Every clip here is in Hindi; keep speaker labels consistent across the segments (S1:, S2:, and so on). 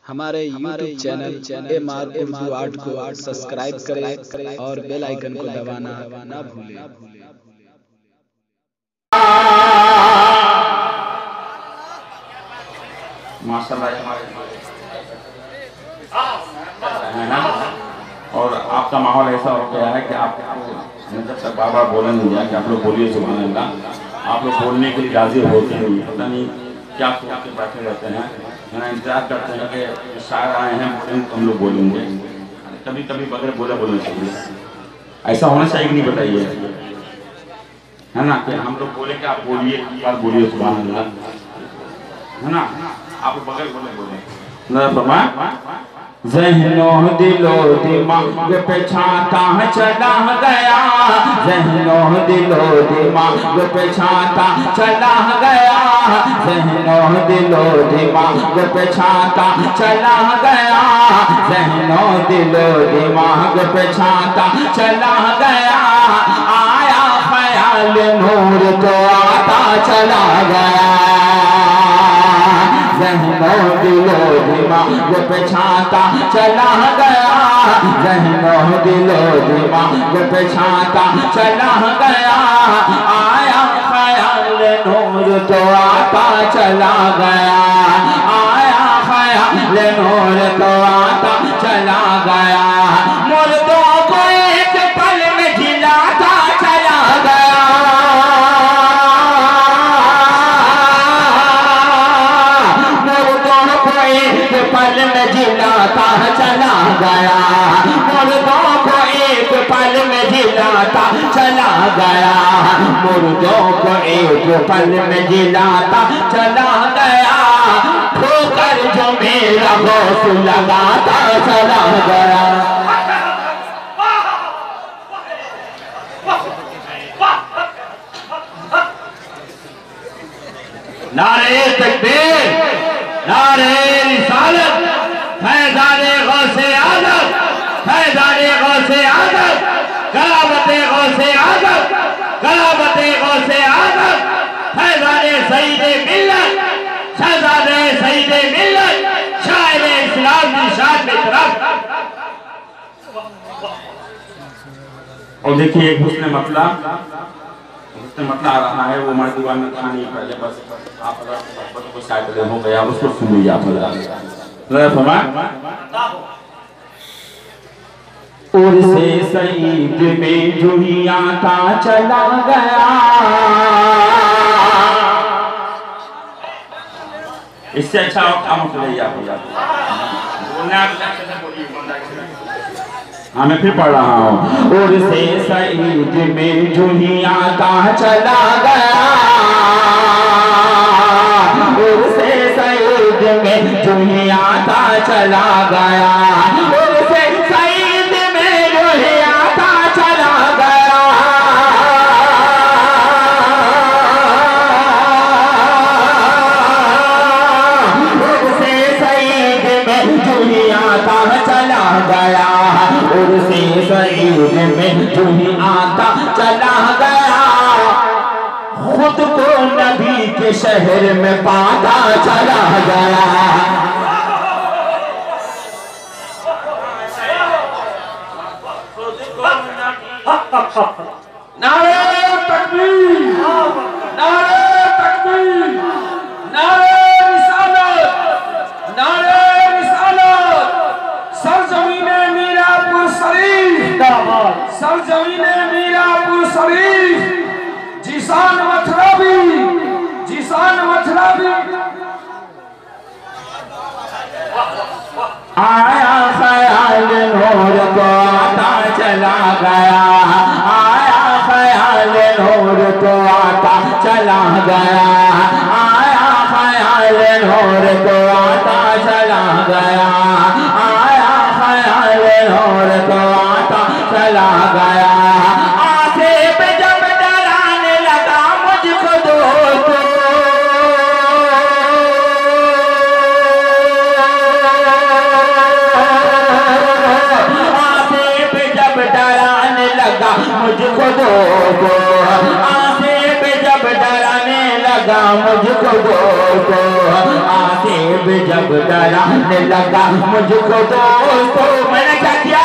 S1: हमारे YouTube channel MR Urdu art को सब्सक्राइब करें और बेल आइकन को दबाना ना भूलें।
S2: माशाल्लाह है ना। और आपका माहौल ऐसा हो गया है कि आपको जब तक बाबा बोलने नहीं दिया कि आप लोग बोलिए सुभान अल्लाह, आप लोग बोलने के लिए राजी होते हैं, पता नहीं क्या सोच के बैठे रहते हैं, इंतजार करते हैं कि शायर आए हैं बोलेंगे तो हम लोग बोलेंगे। कभी कभी बगैर बोला बोलना चाहिए, ऐसा होना चाहिए कि नहीं बताइए, है ना। कि हम लोग बोले कि आप बोलिए, बात बोलिए सुभान अल्लाह, है ना। आप बगैर बोले बोले ज़हनो दिलो दिमाग पे छाता चला गया, ज़हनो दिलो दिमाग पे छाता चला गया, ज़हनो दिलो दिमाग पे छाता चला गया, ज़हनो दिलो दिमाग पे छाता चला गया, आया ख्याल नूर तो आता चला गया, ज़हनो दिलो दिमाग पे छाता चला गया, ज़हनो दिलो दिमाग पे छाता चला गया, आया ख्याल नूर तो आता चला गया, आया ख्याल नूर तो आता चला गया, मुर्दों को एक पल में जिलाता चला गया, पल में जिलाता चला गया, मुर्दों को एक पल में जिलाता चला गया, मुर्दों को एक पल में जिलाता चला गया, ठोकर जो मेरा गौस लगाता चला गया। नारे तकबीर, नारे रिसालत, फैज़ाने गौसे आज़म, फैज़ाने गौसे आज़म, करामते गौसे आज़म, करामते गौसे आज़म, फैज़ाने सईदे मिल्लत, शहज़ादे सईदे मिल्लत, शायर इस्लाम की शान में तरफ। और देखिए एक हुस्न मतलब आ रहा है, वो हमारे दीवान में था नहीं पहले, बस आप अगर को शायद हो गया उसको सुन लीजिए आप और से सईद में जुही आता चला गया, इससे अच्छा आप बोलिए हाँ मैं फिर पढ़ रहा हूँ। और से सईद में जुही आता चला गया, और से सईद में जुही आता चला गया, और से सईद में जुही आता चला गया, और से सईद में जुही आता चला गया, और से सईद में जुही आता चला गया, खुद को नबी के शहर में पाता चला गया, नारे तकबीर, नारे तकबीर, नारे रिसालत, नारे रिसालत, सरजमीने मीरापुर शरीफ, सरजमीने मीरापुर शरीफ, जिसान मथुरावी, जिसान मथुरावी, आया ख्याल नूर को आता चला गया, आया ख्याल नूर को आता चला गया, आया ख्याल नूर को आता चला गया, आया ख्याल नूर को आता चला गया, आसे पे जब डराने लगा मुझको दोस्तों, आसे पे जब डराने लगा मुझको दोस्तों, आसे पे जब डराने लगा
S3: लगा मुझको दोस्तों, आसिफ जब डराने लगा मुझको दोस्तों, मैंने क्या किया?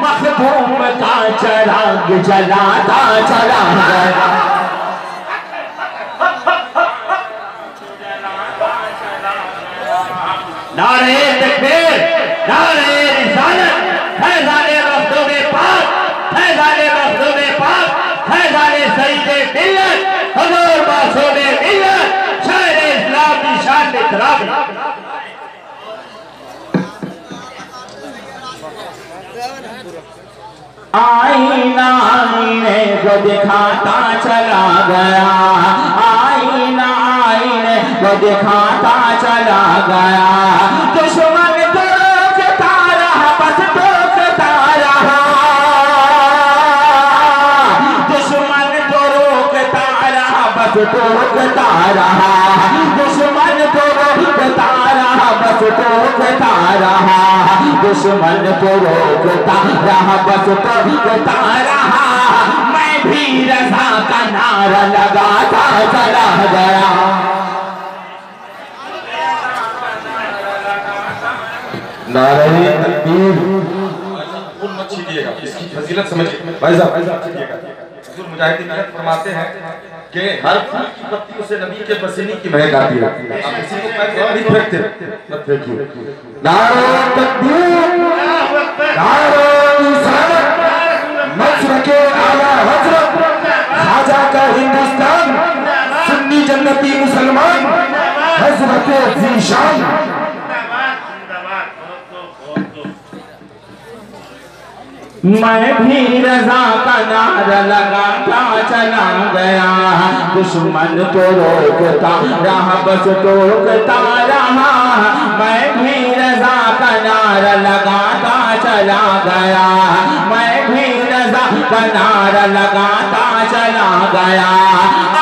S3: मखदूम का चिराग जलाता चला गया। नारे तकबीर, नारे रिसालत, फैज़ाने मखदूम पाक, फैज़ाने मखदूम पाक, फैज़ाने सईदे मिल्लत, हुज़ूर मासूमे मिल्लत, शायर इस्लाम की शान में खराब। आईना आईने को दिखाता चला गया, आईना आईने को दिखाता चला गया। दुश्मन टोकता रहा, बस टोकता रहा, दुश्मन तो रोकता रहा, बस टोकता रहा, दुश्मन तो रोकता रहा, बस टोकता रहा, दुश्मन को रोकता रहा, बस टोकता रहा। मैं भी रज़ा का नारा लगाता चला गया। नारे तकबीर।
S4: मत छीनिएगा, इसकी फजीलत समझिए भाई साहब, हुज़ूर मुजाहिदीन फरमाते हैं कि हर फूल की पत्ती उसे नबी के पसीने की महक आती है। आप किसी को नहीं फेंकते, मत फेंकिए।
S3: नारे तकबीर, नारे रिसालत, मशरक़े आला हज़रत, ख्वाजा का हिंदुस्तान, सुन्नी जन्नती मुसलमान, हज़रत ज़ीशान। मैं भी रज़ा का नारा लगाता चला गया, दुश्मन तो रोकता रहा, बस टोकता रहा। मैं भी रज़ा का नारा लगाता चला गया, मैं भी रज़ा का नारा लगाता चला गया।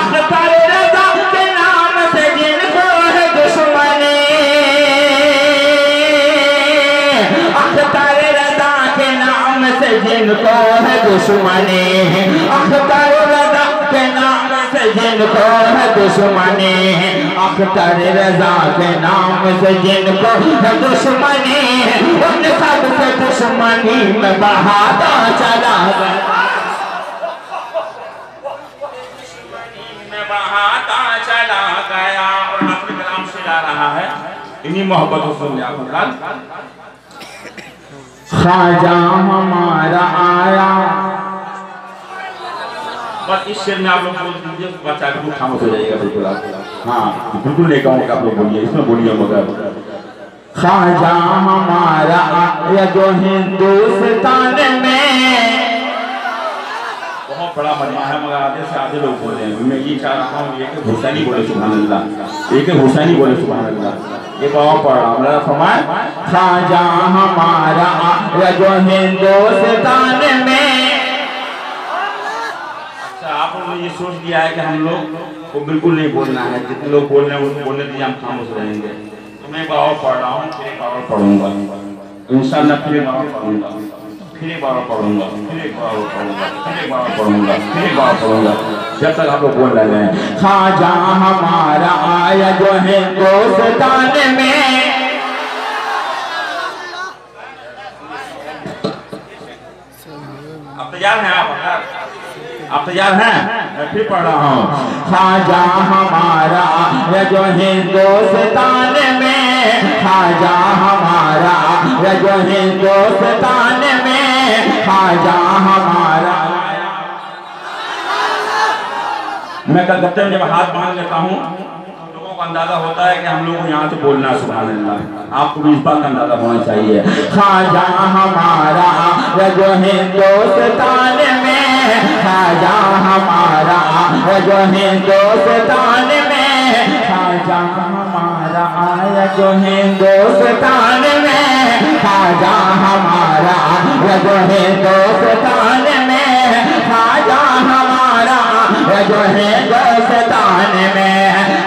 S3: अख्तर रज़ा के नाम से जिनको है दुश्मनी, अख्तर रज़ा के नाम से जिनको है दुश्मनी, अख्तर रज़ा के नाम से जिनको है दुश्मनी, अख्तर रज़ा के नाम से जिनको है दुश्मनी, उन सब से दुश्मनी में बहाता चला गया, में बहाता चला गया। और अपने कलाम से ला रहा है, इन्हीं मोहब्बतों से लिया ख्वाजा हमारा आया। बस इस शेर में आप लोग बोल दीजिए, बच्चा बिल्कुल खामोश हो जाएगा, बिल्कुल आप, हाँ बिल्कुल नहीं कहूँगा आप लोग बोलिए, इसमें बोलिए मगर। ख्वाजा हमारा आया जो हिंदुस्तान में, बहुत बड़ा मजमा है मगर आधे से आधे लोग बोल रहे हैं। मैं ये चाह रहा हूँ एक हुसैनी बोले सुभान अल्लाह, एक हुसैनी बोले सुभान अल्लाह। ये और पढ़ रहा हूँ, फरमाए ख्वाजा हमारा आया जो हिंदुस्तान में। अच्छा आप लोगों ने ये सोच लिया है कि हम लोग को बिल्कुल नहीं बोलना है, जितने लोग बोल रहे हैं उनको बोलने दीजिए, हम खामोश रहेंगे। तो मैं एक बार और पढ़ रहा हूँ, फिर एक बार और पढ़ूंगा इंशाअल्लाह, फिर एक बार और पढ़ूंगा, फिर एक बार पढ़ूंगा, फिर एक बार पढ़ूंगा, फिर एक बार पढ़ूंगा, फिर एक बार पढ़ूंगा, जब तक आप लोग बोल रहे हैं। ख्वाजा हमारा आया जो हिंदुस्तान में, आप तैयार हैं? आप तैयार हैं? मैं फिर पढ़ रहा हूँ। ख्वाजा हमारा आया जो हिंदुस्तान में, ख्वाजा हमारा आया जो हिंदुस्तान में, ख्वाजा हमारा। मैं कलकत्ते में जब हाथ बांध लेता हूँ लोगों को अंदाजा होता है कि हम लोग यहाँ से बोलना सुभान अल्लाह, आपको भी इस बात का अंदाजा होना चाहिए। ख्वाजा हमारा आया जो हिंदुस्तान में, ख्वाजा हमारा आया जो हिंदुस्तान में, ख्वाजा हमारा आया जो हिंदुस्तान में, ख्वाजा हमारा आया जो हिंदुस्तान में, ख्वाजा हमारा आया जो हिंदुस्तान में,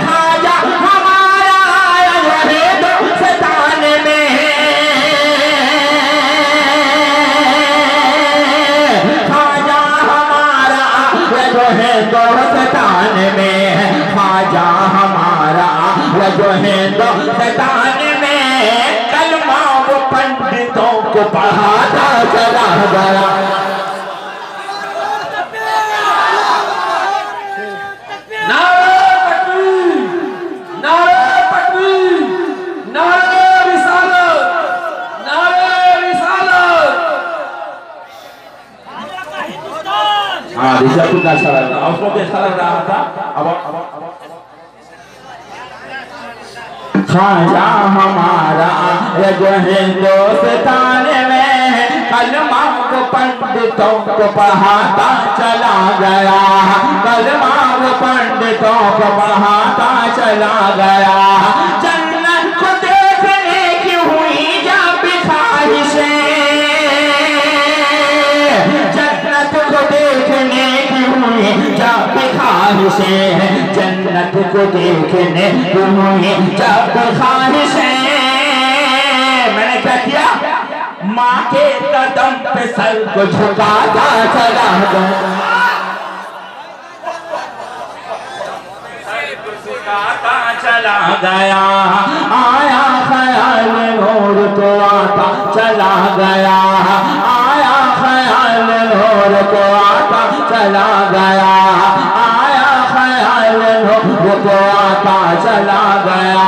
S3: ख्वाजा हमारा आया जो हिंदुस्तान में, ख्वाजा हमारा आया जो हिंदुस्तान में, ख्वाजा जो हिंदुस्तान में कलमा वो पंडितों को पढ़ाता चला गया। हाँ ऋषभ को अच्छा लग रहा, उसको भी अच्छा लग रहा था। अब खाजा हमारा जो हिंदुस्तान में कलमा को पंडितों को पढ़ाता चला गया, कलमा को पंडितों को पढ़ाता चला गया। जन्नत को देखने की हुई जब ख्वाहिशें, जन्नत को देखने की हुई जब ख्वाहिशें, जन्नत को देखने की हुई जब ख्वाहिशें। मैंने क्या किया? माँ के कदम पे सर को झुकाता चला गया, झुकाता चला गया। आया ख्याल नूर को आता चला गया, आया ख्याल नूर को आता चला गया, आया ख्याल नूर को आता चला गया,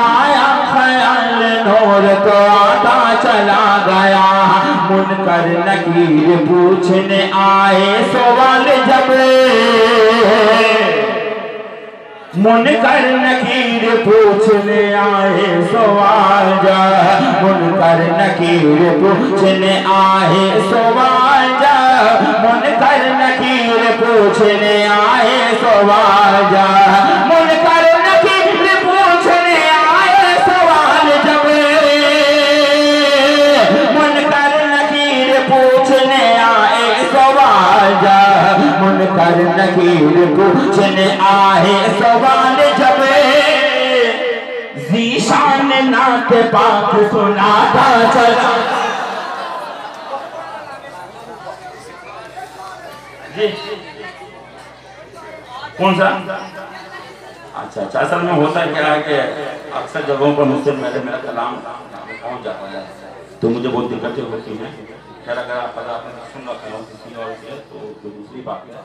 S3: आया ख्याल नूर को आता चला गया। मुनकर नकीर पूछने आए सवाल जब, मुनकर नकीर पूछने आए सवाल जब, मुनकर नकीर पूछने आए सवाल जब, मुनकर नकीर पूछने आए सवाल जब, मुनकर नकीर पूछने आए सवाल जब, मुनकर नकीर पूछने आए सवाल जब, मुनकर नकीर पूछने आए सवाल जब, ज़ीशान नात पाक सुनाता चला। जी कौन सा? अच्छा अच्छा, असल में होता क्या है कि अक्सर जगहों पर मुझसे मेरा कलाम पहुंच जाता है तो मुझे बहुत दिक्कतें होती हैं। खैर अगर आपने सुन रखा हो किसी और से तो दूसरी बात है।